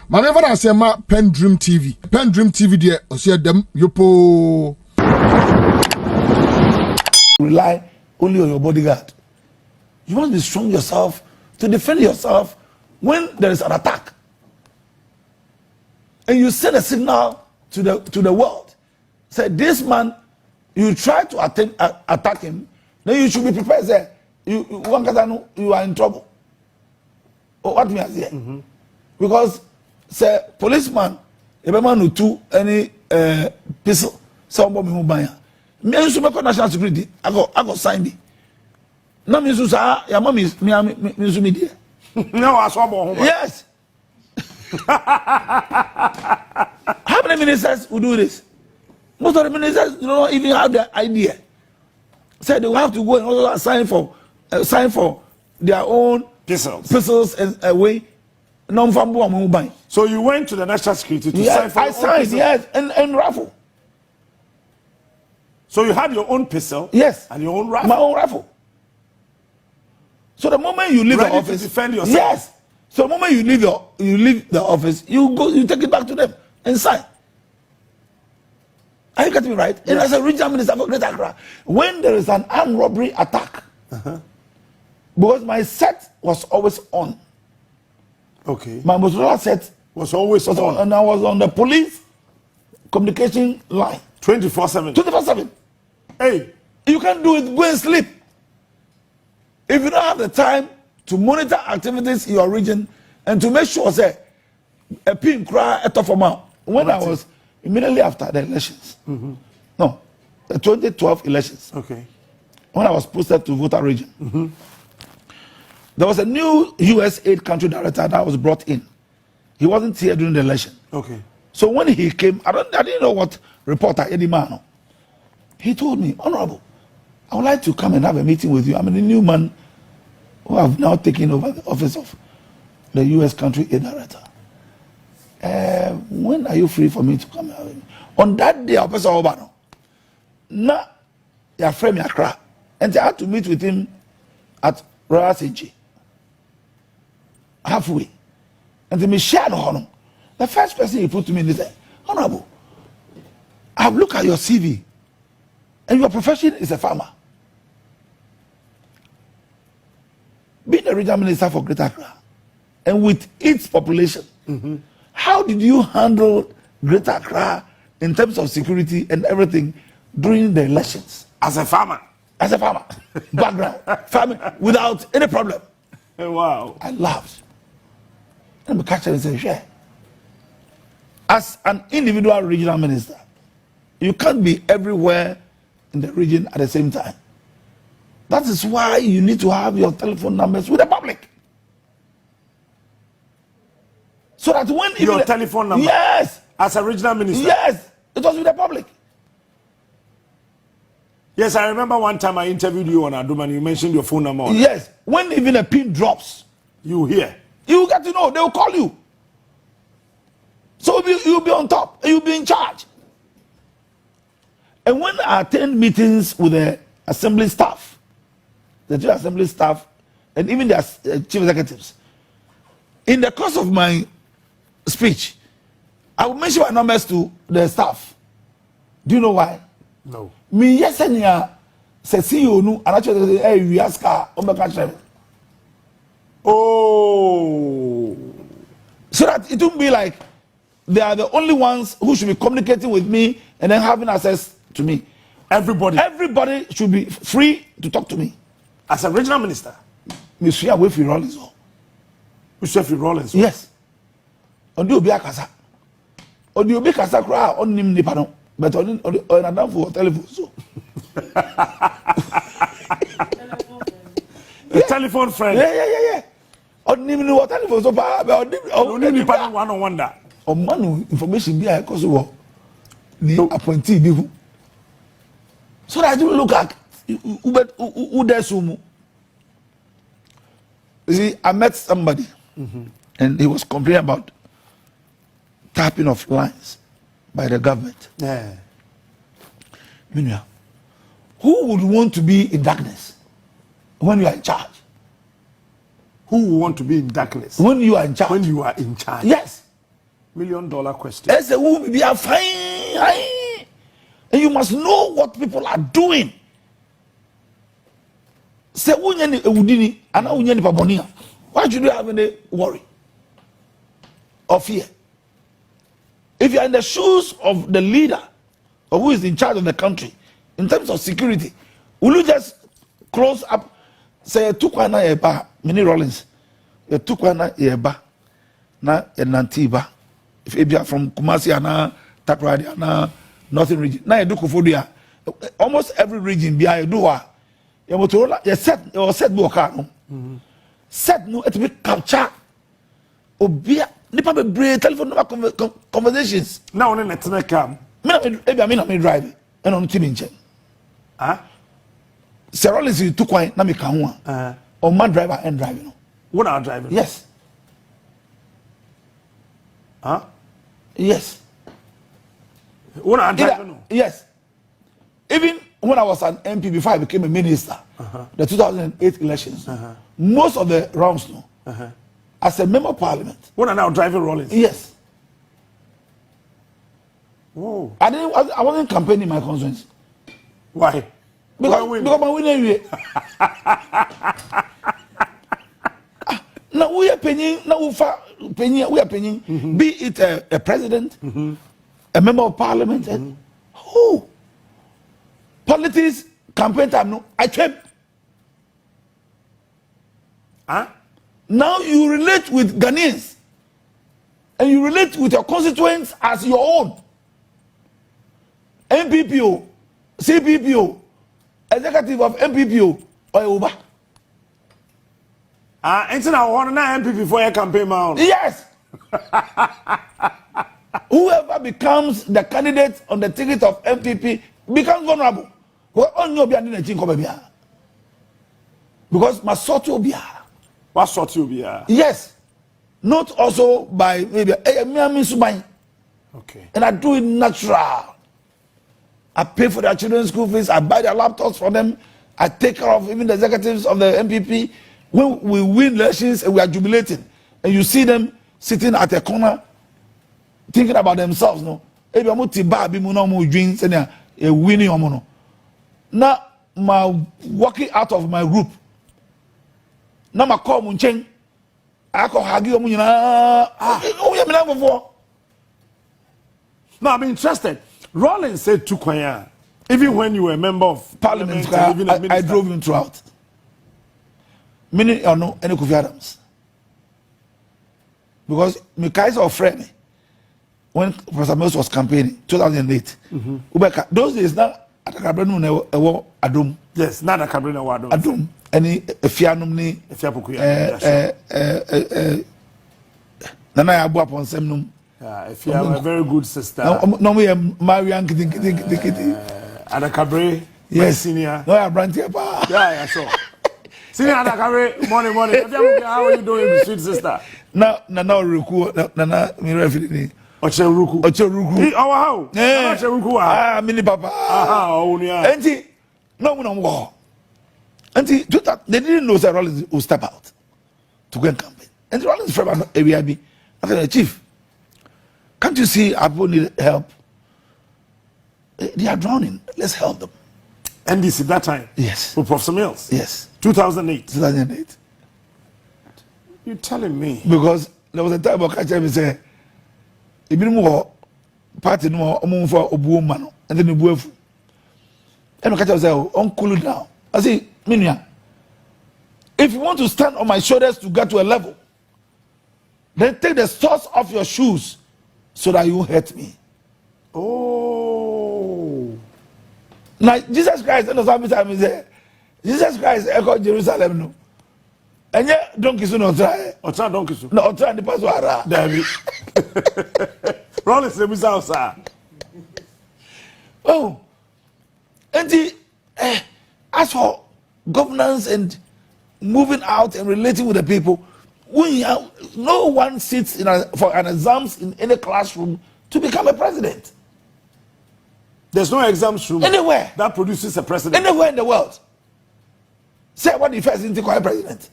Manever I say ma PENDREAM TV. PENDREAM TV there, I see them yopo. Rely only on your bodyguard. You must be strong yourself to defend yourself when there is an attack. And you send a signal to the world. Say this man, you try to attack him, then you should be prepared. Say you are in trouble. Oh, what me I say? Because say policeman, if a man who do any pistol, somebody who buy. Me and you national security. I go sign me. No me so say your mom is me so me there. No, I saw. Yes. How many ministers will do this? Most of the ministers don't even have the idea. Say they will have to go and also sign for their own pistols and away. So you went to the national security to sign for I signed, yes, and rifle. So you had your own pistol, yes, and your own rifle. My own rifle. So the moment you leave the office, to defend yourself. Yes. So the moment you leave the office, you take it back to them and sign. Are you getting me right? Yes. And as a regional minister for Greater Accra, when there is an armed robbery attack, because my set was always on. Okay. My Motorola set was always on, and I was on the police communication line 24/7. 24/7. Hey, you can't do it. Go and sleep. If you don't have the time to monitor activities in your region and to make sure, say, a pin cry at of amount. When I was immediately after the elections, no, the 2012 elections. Okay. When I was posted to voter region, there was a new U.S. aid country director that was brought in. He wasn't here during the election. Okay. So when he came, I didn't know what reporter Eddie Mano. He told me, Honorable, I would like to come and have a meeting with you. I'm a new man who have now taken over the office of the U.S. country aid director. When are you free for me to come? On that day, I'll pass over. Now, your friend Accra, and I had to meet with him at Royal CG. Halfway. And then me share the honor. The first person he put to me, he said, Honorable, I've looked at your CV, and your profession is a farmer. Being the regional minister for Greater Accra, and with its population, how did you handle Greater Accra in terms of security and everything during the elections? As a farmer? As a farmer. Background. Farming without any problem. Wow. I laughed. And I catch and say, share. As an individual regional minister, you can't be everywhere in the region at the same time. That is why you need to have your telephone numbers with the public. So that when your telephone number, yes, as a regional minister, yes, it was with the public. Yes, I remember one time I interviewed you on Addo and you mentioned your phone number. Yes, when even a pin drops, you hear, you get to know. They will call you. So you'll be on top. You'll be in charge. And when I attend meetings with the assembly staff, the two assembly staff, and even the chief executives, in the course of my speech, I will mention my numbers to the staff. Do you know why? No. Me yesenya se CEO nu anacho say we ask her oh, so that it won't be like they are the only ones who should be communicating with me and then having access to me. Everybody should be free to talk to me. As a regional minister, Mr. Wefi Rollins. Mr. Rollins. Yes. On the Obi Akasa. On the Obi Kasa Kra on Nim Nipano. But on Adam for telephone. So. A telephone friend. Yeah. On Nim no telephone. So on Nim Nipano one on wonder. On manu information be I cause wo. Ni appointee bi hu. So that you look at who there's sumu. You see, I met somebody and he was complaining about tapping of lines by the government. Yeah. Meanwhile, who would want to be in darkness when you are in charge? Who would want to be in darkness? When you are in charge. When you are in charge. Yes. million question. As a woman, be a fine. And you must know what people are doing. Say, Udini, and Unyani Pabonia. Why should you have any worry or fear? If you are in the shoes of the leader or who is in charge of the country, in terms of security, will you just close up? Say, Tukwana Eba, Mini Rollins, Tukwana Eba, na Nantiba. If you are from Kumasi and Takradi and Northern region, now you do Kufudia. Almost every region behind you do. You set Bokano. Set no, it be capture. Obia, nipa be brave telephone number conversations. Now on the net cam. Me drive and on team in check. Ah, Serol is too quiet. Na me kahua. Or man driver and driving. What are driving? Yes. Huh? Yes. What are driving? Yes. Even when I was an MP before I became a minister, the 2008 elections, most of the rounds, as a member of parliament. What are now driving Rollins? Yes. Oh. I wasn't campaigning my constituency. Why? Because my winner. Now we are paying. Now we are paying. Be it a president, a member of parliament, who politics campaign time. No, I came. Huh? Now you relate with Ghanaians, and you relate with your constituents as your own. MPPO, CPPO, executive of MPPO, or Uba. Ain't I want to MPP for your campaign, man? Yes. Whoever becomes the candidate on the ticket of MPP becomes vulnerable. Because my sort will be. What sort you be? Yes. Not also by maybe okay. Okay. And I do it natural. I pay for their children's school fees. I buy their laptops for them. I take care of even the executives of the MPP. When we win elections and we are jubilating, and you see them sitting at a corner thinking about themselves, no. Maybe I'm dreams and a winning. Now, my walking out of my group. Now, my call Muncheng. I call Hagi. No, I'm interested. Rollins said to Kwaya, even when you were a member of parliament, I drove him throughout. Many or no, any Akuffo Addo. Because my guys are friend me when Professor Mills was campaigning 2008. Those days now at the Cabrera Adum. Yes, not a Cabrera Adum. Adum. Any Fianum ni Nana Agbo upon Semnum. If you have a very good sister. No, we are Marian Kitty. Ada Cabre, yes, senior. No, I brand here. Yeah, sure. Senior Ada Cabre, morning. How are you doing, sweet sister? Now, Ruku, Nana, me referee. Oche Ruku. Oh, how? Oche Ruku. Ah, mini papa. Oh, yeah. Auntie, no war. Auntie, they didn't know that Rollins would step out to go and campaign. And Rollins from ABIB. I said, Chief, can't you see Agbo need help? They are drowning. Let's help them. NDC that time? Yes. With Professor Mills? Yes. 2008? 2008. You're telling me? Because there was a time where Kacha me say, if you more party no more for Obu man, and then you buefu. And Kacha say, "On cool it down." I say, Minya, if you want to stand on my shoulders to get to a level, then take the source of your shoes so that you won't hurt me. Oh. Now Jesus Christ, and sometimes say, Jesus Christ echo Jerusalem no. And yet donkey soon or try. Or try donkey soon. No, try the password. David. Rollins the result, sir. Oh. And as for governance and moving out and relating with the people, no one sits for an exams in any classroom to become a president. There's no exams room anywhere that produces a president. Anywhere in the world. Say what the first into a president.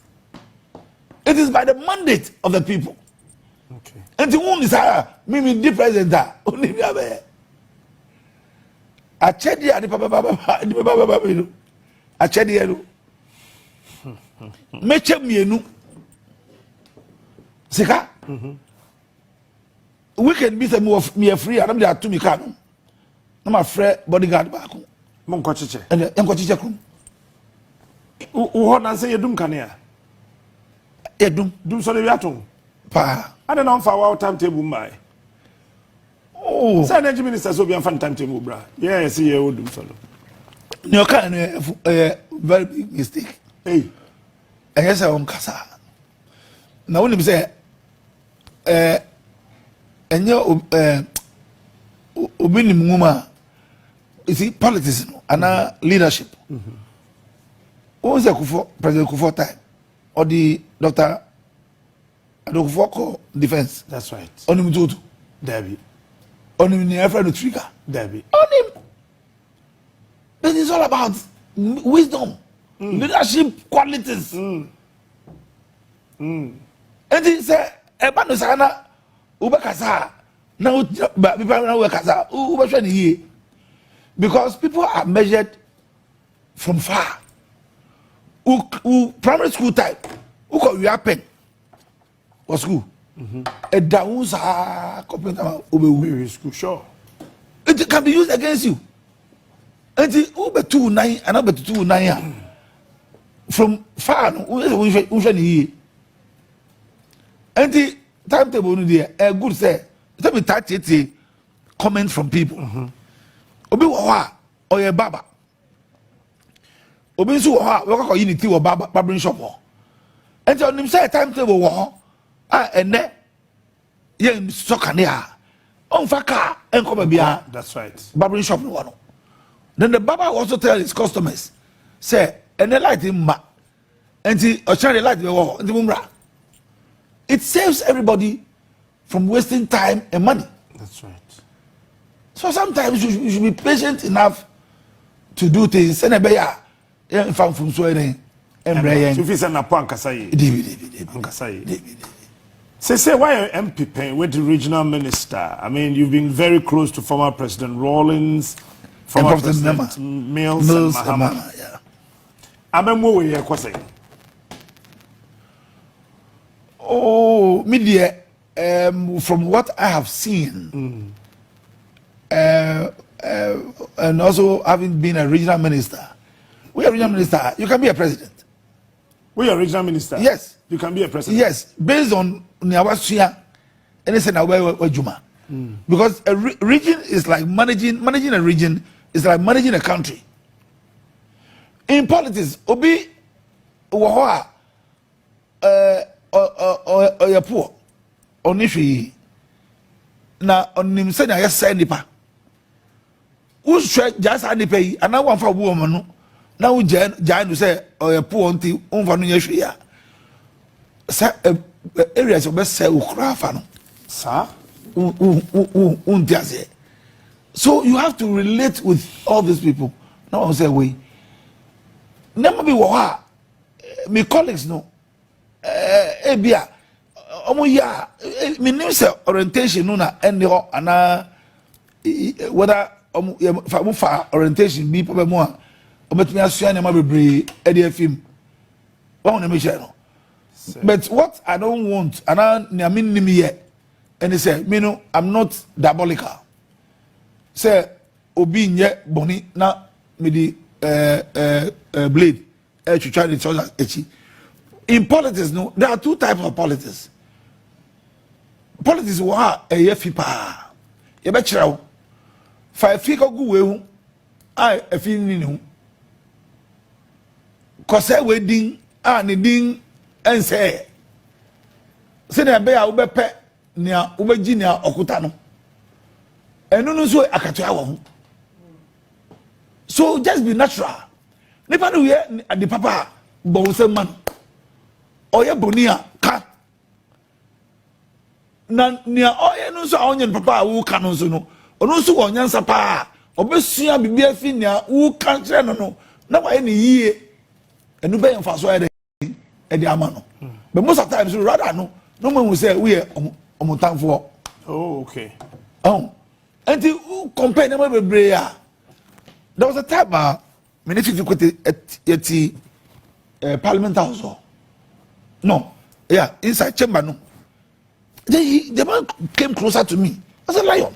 It is by the mandate of the people. Okay. And the wound is me the president only me abe. A chedi adi papa a chedi elu. Meche mienu. Sika. Weekend be me free and I'm there to me can. I'm a free bodyguard back. Mon kwachiche. And kwachiche krum. Wo na say yedum kanea. Edum. Dum so de wiaton. Pa. I don't know for our timetable my. Oh. Say energy minister so be fan timetable bra. Yeah, see you dum so. No kind very big mistake. Hey. I guess I won't kasa. Now when you say and your obini muma, you see politics and leadership. What was the Akuffo President Akuffo time or the Dr. Akuffo defense? That's right. On him to Debbie. On him near friend trigger. Debbie. On him. But it's all about wisdom, leadership qualities. And he said, "Ebanu sana ubekasa na people na ubekasa ubeshwe here," because people are measured from far. Who primary school type, who call you pen or school? A down computer over School sure. It can be used against you. And the Uber 2-9 and Uber 2-9 from far, who shall he? And the timetable there, a good say, let me touch it, comment from people. Obi wa or a baba. Obi so ha, we call unity or barbering shop. And on him say timetable war, and then yen sokania. On faka and come bia. That's right. Barbering shop no one. Then the barber also tell his customers, say, and they light him ma, and he or try to light the wall, the mumra. It saves everybody from wasting time and money. That's right. So sometimes you should be patient enough to do things. And a from Sweden and Brian. If it's an upon Kasai, say why MP pen with the regional minister? I mean, you've been very close to former President Rawlings, former President Mills and Mahama. Yeah. I'm a more way kwase. Oh, media. From what I have seen, and also having been a regional minister, we are regional minister. You can be a president. We are regional minister. Yes, you can be a president. Yes, based on Nyawasuya, anything away Juma, because a region is like managing a region is like managing a country. In politics, obi wahoa or poor onishi na onim se na yesa nipa wo hwe jasa nipa yi ana wan fa wo mo no na wo ja no se or poor nti onfa no yehwe ya sa areas obe se ukra fa no sa so you have to relate with all these people. Now I say we never be wa my colleagues no ebia omo ya me nim say orientation no na end ho ana whether fa orientation bi problem mo a ometumi asua na ma bebre e dey film won na me share no. But what I don't want ana na me nim here and he say me no I'm not diabolical. Say obi nye boni na me di blade to try to tell echi. In politics, no, there are two types of politics. Politics wa a yefipa. You bet you. Fa fika gu we I a fi ni hu. Kose we din ni din ense. Se na be a wo be pe nia wo be gi nia okuta no. Enu no so akatua wo ho. So just be natural. Nipa no ye the papa bo se man. Oye bonia ka na nia oye no so onye papa wo ka no so no ono so onyansa pa obesua bibia fi nia wo ka kire no na wa ni yie enu be yemfa so e de ama no but most of times rather no man will say we omutanfo. Oh, okay. Oh, and you compare them with Brea. There was a time, many people quit at Parliament House. No, yeah, inside chamber. No, the man came closer to me as a lion.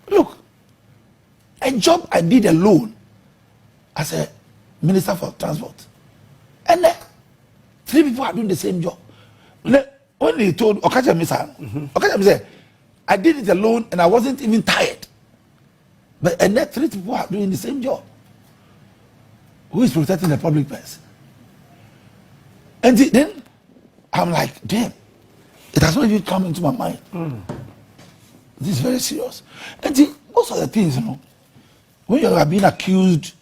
Look, a job I did alone as a minister for transport, and 3 people are doing the same job. When he told Okacha Misa, said, I did it alone and I wasn't even tired. But and then 3 people are doing the same job. Who is protecting the public purse? And then I'm like, damn, it has not even come into my mind. This is very serious. And most of the things, you know, when you are being accused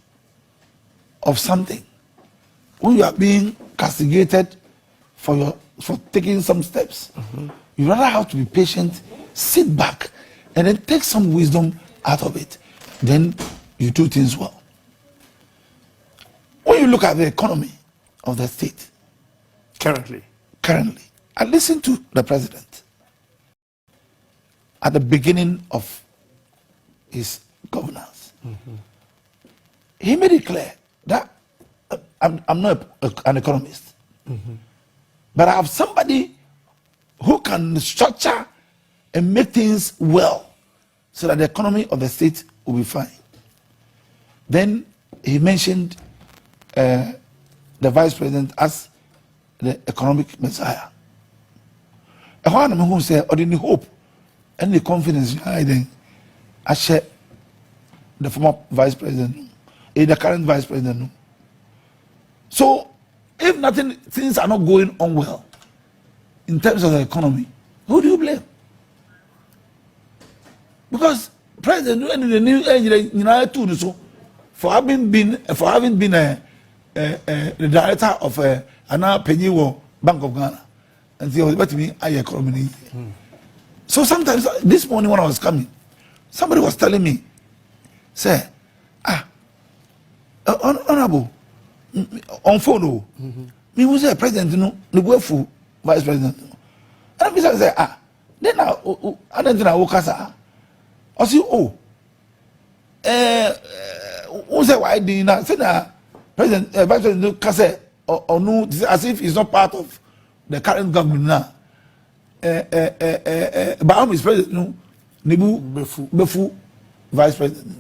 of something, when you are being castigated for taking some steps, you rather have to be patient, sit back, and then take some wisdom out of it. Then you do things well. When you look at the economy of the state, currently, I listened to the president at the beginning of his governance. He made it clear that I'm not an economist, but I have somebody who can structure and make things well so that the economy of the state will be fine. Then he mentioned the vice president as the economic messiah. And one of them who said, or the hope and the confidence then I share the former vice president, the current vice president. So if things are not going on well in terms of the economy, who do you blame? Because President and the new United States for having been the director of Anna Penny Bank of Ghana, and he was about to be a economy. So sometimes this morning when I was coming, somebody was telling me, say, honorable, on phone, me was a president, no, the workful vice president. And I said, then I don't know, I see, who said why did not say that president, vice president, Kase, or no, as if he's not part of the current government now. Bawumia is president, no, Nebu Befu vice president.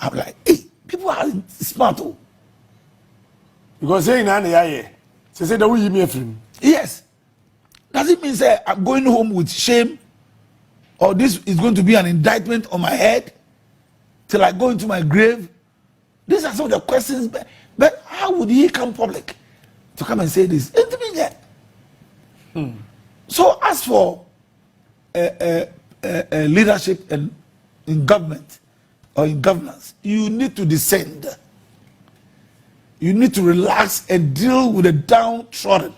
I'm like, hey, people are smart, because saying that say that we me a film. Yes. Does it mean say I'm going home with shame, or this is going to be an indictment on my head till I go into my grave? These are some of the questions. But how would he come public to come and say this? So as for leadership and in government or in governance, you need to descend. You need to relax and deal with the downtrodden.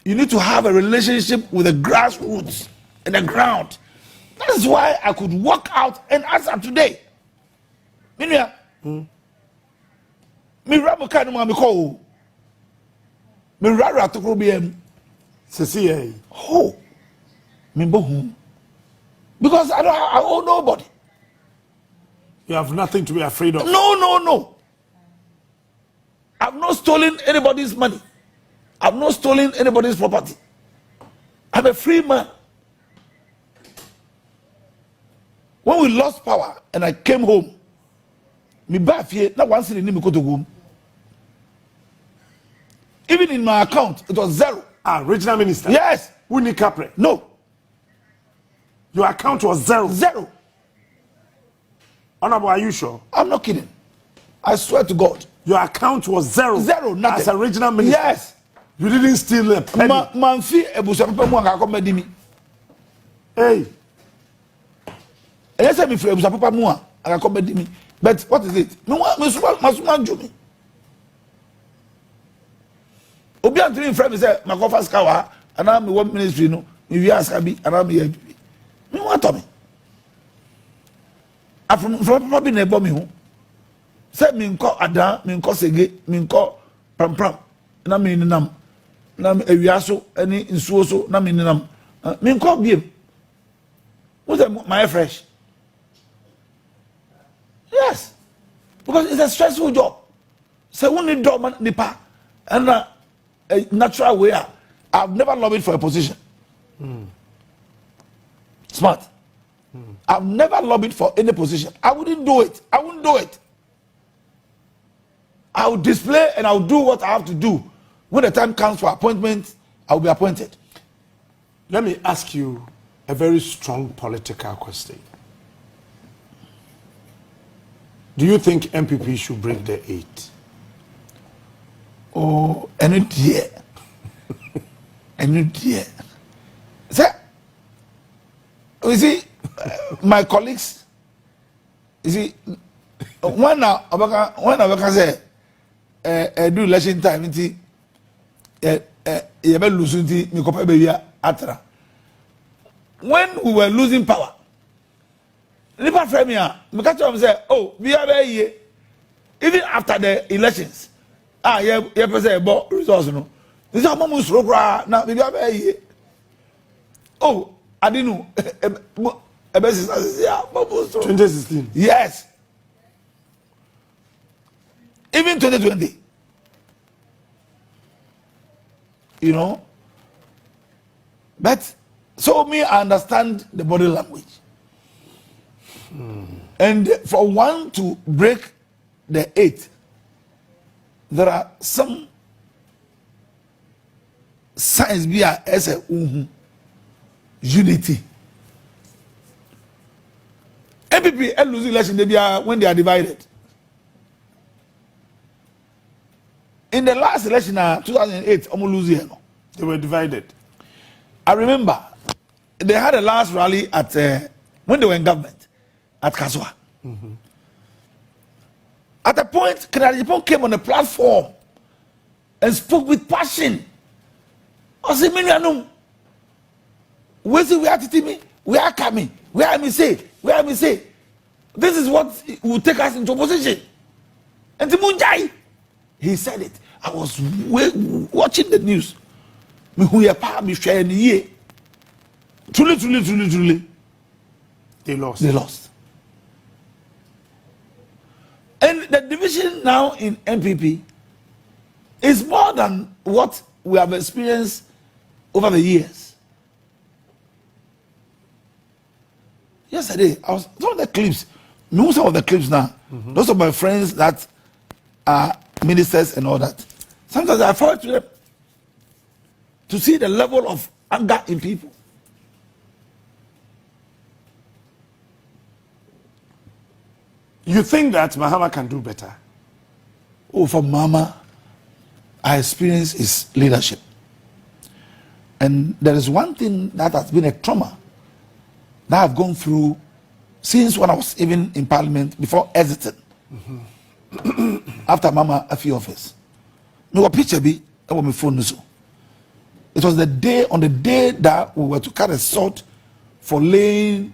You need to have a relationship with the grassroots and the ground. That is why I could walk out and answer today. Me ramu kanu ma me call. Me rara to grow BM. Oh, me bohum. Because I owe nobody. You have nothing to be afraid of. No. I've not stolen anybody's money. I've not stolen anybody's property. I'm a free man. When we lost power and I came home, me back here, not once in the name of home. Even in my account, it was 0. Regional minister? Yes. Winnie Capre? No. Your account was 0? 0. Honorable, are you sure? I'm not kidding. I swear to God. Your account was 0? 0, nothing. As a regional minister? Yes. You didn't steal a penny? Manfi ebusapepe mu anga come di mi. Hey. Yes, me free ebusapepe mu anga come di mi. But what is it? Me suma ju mi. Obi antri in frame say makofa skawa ana me work ministry no me wi aska bi ana me yabi. Me want to me. From papa bi na ebo me ho. Say me nko adan, me nko sege, me nko pram na me ninam. na ewiaso any nsuo so na meninam me nko biem what's my fresh yes because it's a stressful job so we need dormant nipa and a natural way I've never lobbied for a position smart I've never lobbied for any position. I wouldn't do it. I wouldn't do it. I will display and I will do what I have to do. When the time comes for appointment, I will be appointed. Let me ask you a very strong political question. Do you think MPP should break the 8? Oh, any dear. Any dear. Sir, you see, my colleagues, you see, when I say, do election time, you losing atra. When we were losing power, Lipa Premier, Makacho say, oh, we are here. Even after the elections, you present about results, no. This is a moment now, we are here. Oh, I didn't know. 2016. Yes. Even 2020. You know. But so me, I understand the body language. And for one to break the 8, there are some signs be as a unity. MPP and losing election when they are divided. In the last election, 2008, they were divided. I remember they had a last rally at when they were in government at Kaswa. At a point, Kanadipon came on a platform and spoke with passion. I said, we are me, we are coming, where I may say, this is what will take us into opposition. And the Munjai, he said it. I was watching the news. Truly. They lost. They lost. And the division now in MPP is more than what we have experienced over the years. Yesterday, I was some of the clips. Some of the clips now. Those are my friends that are ministers and all that. Sometimes I forward to them to see the level of anger in people. You think that Mahama can do better? Oh, for Mama, I experience his leadership. And there is one thing that has been a trauma that I've gone through since when I was even in Parliament before exiting. After Mama a few office. No picture be on my phone. It was on the day that we were to cut a salt for laying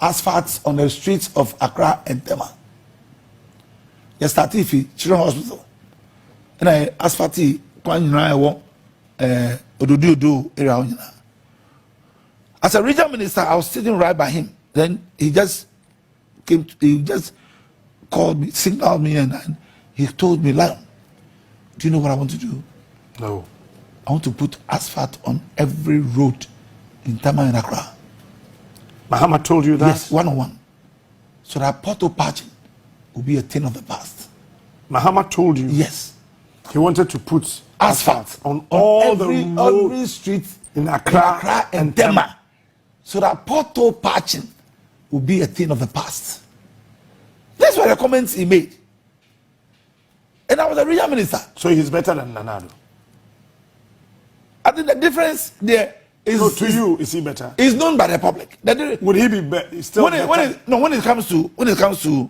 asphalt on the streets of Accra and Tema. Yes, started Children's Hospital. And I asphalt Ododo area. As a regional minister, I was sitting right by him. Then he just called me, signaled me, and he told me, Lion, do you know what I want to do? No. I want to put asphalt on every road in Tama and Accra. Mahama told you that? Yes, 101. So that portal patching will be a thing of the past. Mahama told you? Yes. He wanted to put asphalt on every street in Accra and Tema. So that portal patching will be a thing of the past. These were the comments he made. And I was a regional minister. So he's better than Nanado? I think the difference there is... So to you, is he better? Is known by the public. Would he be still when it comes to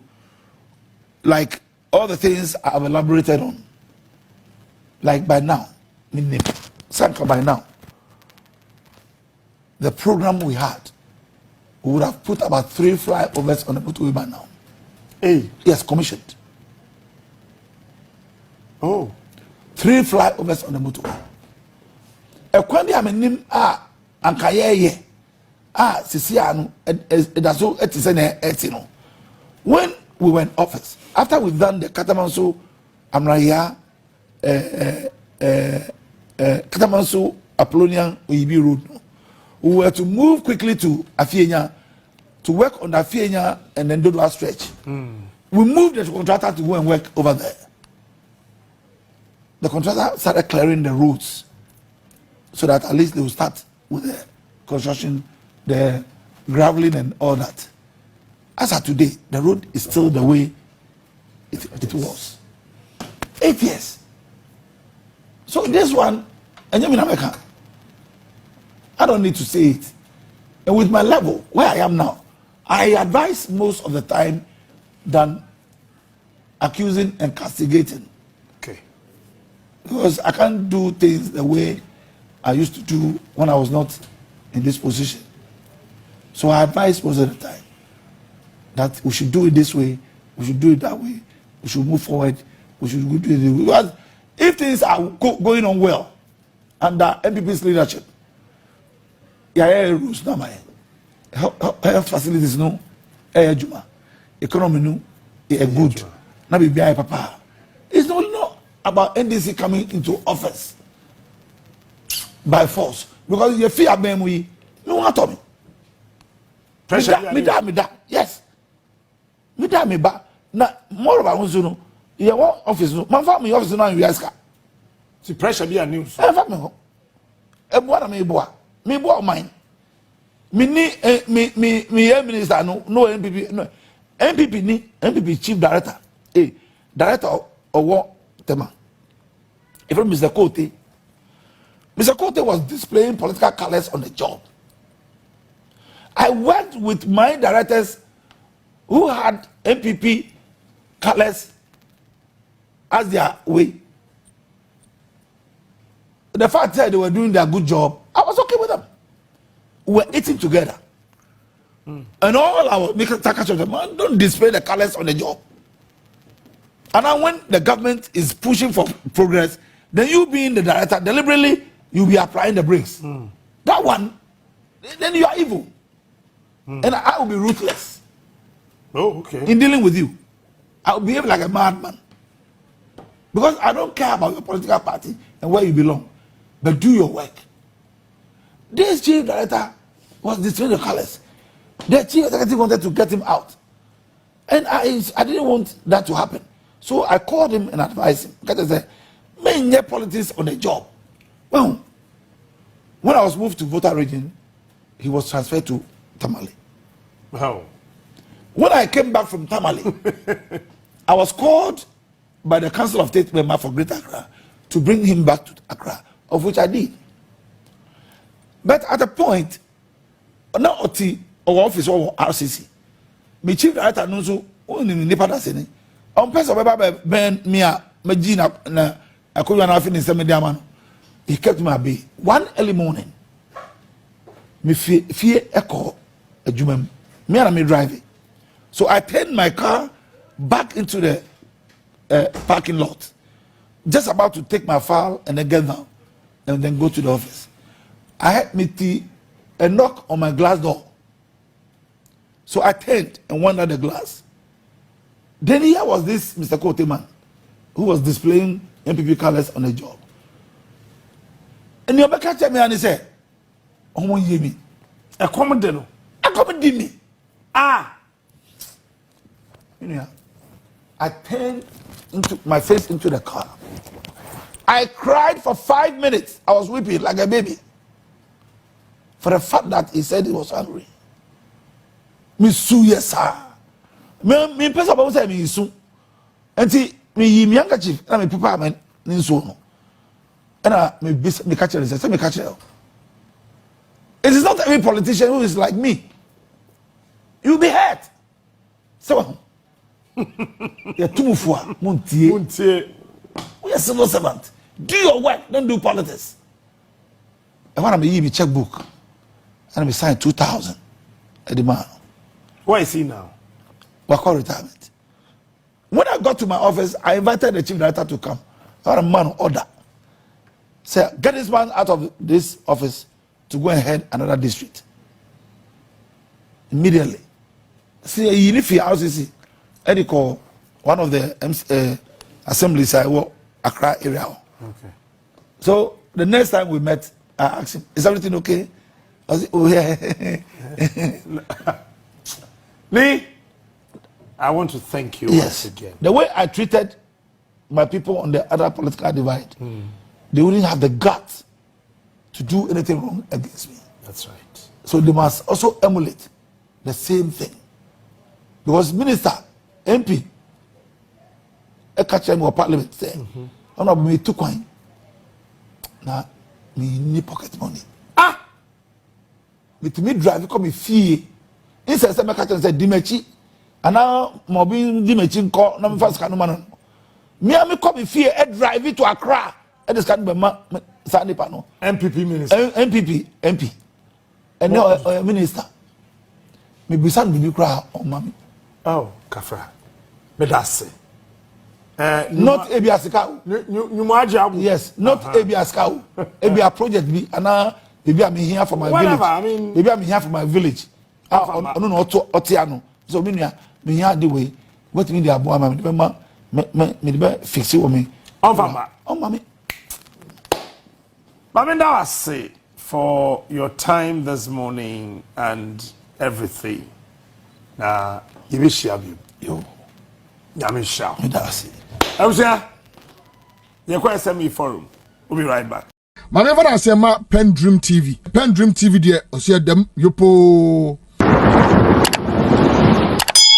like all the things I've elaborated on, like by now, by now, the program we had, we would have put about 3 flyovers on the motorway by now. Hey. Yes, commissioned. Oh. 3 flyovers on the motorway. a kwandi amenim ankaye sisi anu edaso etise na etino. When we were in office, after we've done the Katamanso Amraya Katamanso Apollonian Oyibi Road, we were to move quickly to Afienya to work on the Afienya and then Dodoa stretch. We moved the contractor to go and work over there. The contractor started clearing the roads so that at least they will start with the construction, the graveling and all that. As of today, the road is still the way it was. 8 years. So this one, and you mean America, I don't need to say it. And with my level, where I am now, I advise most of the time than accusing and castigating. Okay. Because I can't do things the way I used to do when I was not in this position. So I advise most of the time that we should do it this way, we should do it that way, we should move forward, we should do it this way. Because if things are going on well under MPP's leadership, rules now, health facilities no, juma, economy no, good, na be papa. It's not about NDC coming into office by force because you fear them we no want to me. Pressure. Me da. Yes. Me da me ba. Na more about one no. You want office no. Man fa me office no and ask. See pressure be a news. E fa me ho. E bo na me bo. Me bo mine. Me ni me minister no MPP no. MPP chief director. Director of Tema. Even Mr. Kote. Mr. Kote was displaying political colors on the job. I worked with my directors who had MPP colors as their way. The fact that they were doing their good job, I was okay with them. We were eating together. And all our man, don't display the colors on the job. And now when the government is pushing for progress, then you being the director, deliberately, you'll be applying the brakes. That one, then you are evil. And I will be ruthless. Oh, okay. In dealing with you. I will behave like a madman. Because I don't care about your political party and where you belong. But do your work. This chief director was displaying the colors. The chief executive wanted to get him out. And I didn't want that to happen. So I called him and advised him. Because I said, man, yeah, politics on the job. Well, when I was moved to Volta region, he was transferred to Tamale. Wow. When I came back from Tamale, I was called by the Council of State member for Greater Accra to bring him back to Accra, of which I did. But at a point, now OT or office or RCC, my chief director knows who in the Nipada on person of Ben Mia Magina na Akuffo Addo in Semidiamano. He kept me at bay. One early morning, me fear echo a jumem. Me and me driving. So I turned my car back into the parking lot. Just about to take my file and then get down and then go to the office. I had a knock on my glass door. So I turned and went at the glass. Then here was this Mr. Kote man who was displaying MPP colors on the job. And you catch me and he said, "Oh, my yemi, A commodino. accommodate me." You know, I turned my face into the car. I cried for 5 minutes. I was weeping like a baby. For the fact that he said he was angry. Me sue yes sir. Me person about say me sue. Enti me yimi handkerchief na me papa man ni so no. And me catch her say me catch her. It is not every politician who is like me. You'll be hurt. So you're too mufua, Muntie. We are civil servant. Do your work, don't do politics. I want to give me checkbook. And I sign 2,000 at the man. Where is he now? We call retirement. When I got to my office, I invited the chief director to come. I want a man order. say, get this man out of this office to go and head another district. Immediately. See, if you see, Eddie call one of the assemblies I work Accra area. Okay. So the next time we met, I asked him, is everything okay? I said, oh yeah. Lee, I want to thank you once again. The way I treated my people on the other political divide, they wouldn't have the guts to do anything wrong against me. That's right. So they must also emulate the same thing. Because minister, MP, a catcher in parliament said, I'm not me too coin. Now, me need pocket money. With me drive, come me fee. Instead, some catcher said, Dimechi, and now Mobin Dimechi call, no first can man. Me, I come me fee, a drive it to Accra. I just can't be Sandy Pano. MPP minister. MP. And no minister. Me be son be cry on mommy. Oh, Kafra. But that's it. Not Ebiasika. Yes, not Ebiasika. Ebia project be and maybe I'm here for my village. I mean, maybe I'm here for my village. I don't know Otiano. So me here the way. What mean the abo me fix it for me. On mommy. Baminda was say for your time this morning and everything. Now, you wish you have you. Yamisha. I was here. You're quite send me forum. We'll be right back. Whenever I say PENDREAM TV, PENDREAM TV, dear, I see them, you po.